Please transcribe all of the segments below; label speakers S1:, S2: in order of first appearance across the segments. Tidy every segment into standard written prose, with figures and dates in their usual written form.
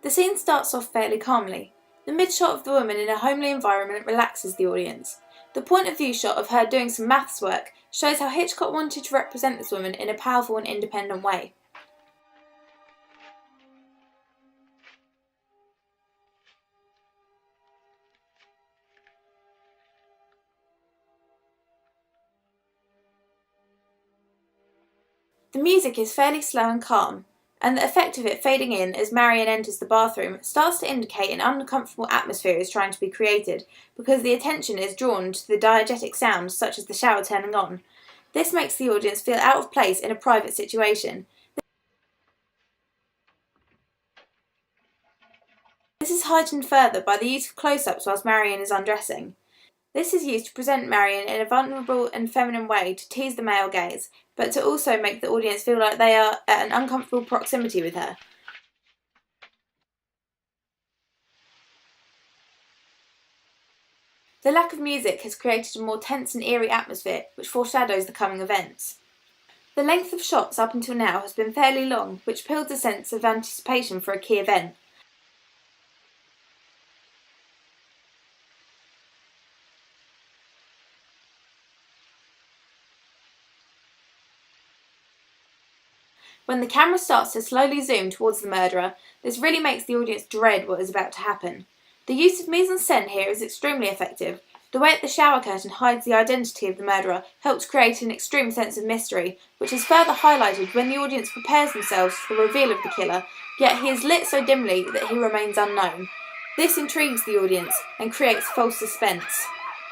S1: The scene starts off fairly calmly. The mid-shot of the woman in a homely environment relaxes the audience. The point of view shot of her doing some maths work shows how Hitchcock wanted to represent this woman in a powerful and independent way. The music is fairly slow and calm, and the effect of it fading in as Marion enters the bathroom starts to indicate an uncomfortable atmosphere is trying to be created because the attention is drawn to the diegetic sounds such as the shower turning on. This makes the audience feel out of place in a private situation. This is heightened further by the use of close-ups whilst Marion is undressing. This is used to present Marion in a vulnerable and feminine way to tease the male gaze, but to also make the audience feel like they are at an uncomfortable proximity with her. The lack of music has created a more tense and eerie atmosphere which foreshadows the coming events. The length of shots up until now has been fairly long, which builds a sense of anticipation for a key event. When the camera starts to slowly zoom towards the murderer, this really makes the audience dread what is about to happen. The use of mise-en-scène here is extremely effective. The way that the shower curtain hides the identity of the murderer helps create an extreme sense of mystery, which is further highlighted when the audience prepares themselves for the reveal of the killer, yet he is lit so dimly that he remains unknown. This intrigues the audience and creates false suspense.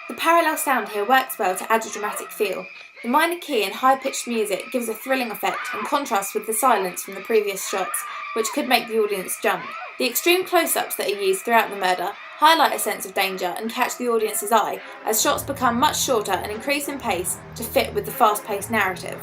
S1: The parallel sound here works well to add a dramatic feel. The minor key and high-pitched music gives a thrilling effect and contrasts with the silence from the previous shots, which could make the audience jump. The extreme close-ups that are used throughout the murder highlight a sense of danger and catch the audience's eye, as shots become much shorter and increase in pace to fit with the fast-paced narrative.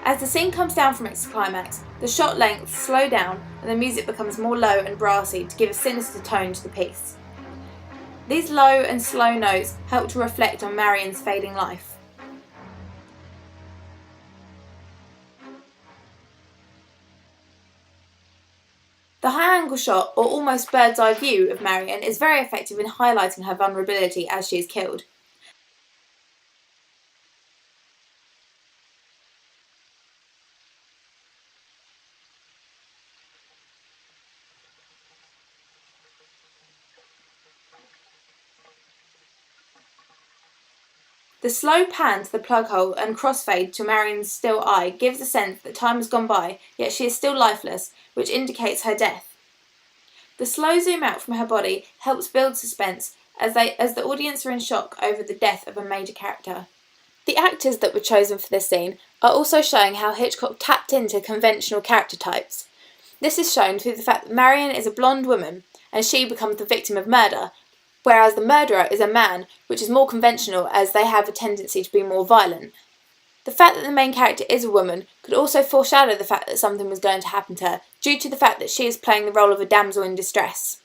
S1: As the scene comes down from its climax, the shot lengths slow down and the music becomes more low and brassy to give a sinister tone to the piece. These low and slow notes help to reflect on Marion's fading life. The high-angle shot, or almost bird's-eye view of Marion, is very effective in highlighting her vulnerability as she is killed. The slow pan to the plug hole and crossfade to Marion's still eye gives a sense that time has gone by, yet she is still lifeless, which indicates her death. The slow zoom out from her body helps build suspense as the audience are in shock over the death of a major character. The actors that were chosen for this scene are also showing how Hitchcock tapped into conventional character types. This is shown through the fact that Marion is a blonde woman and she becomes the victim of murder, whereas the murderer is a man, which is more conventional as they have a tendency to be more violent. The fact that the main character is a woman could also foreshadow the fact that something was going to happen to her, due to the fact that she is playing the role of a damsel in distress.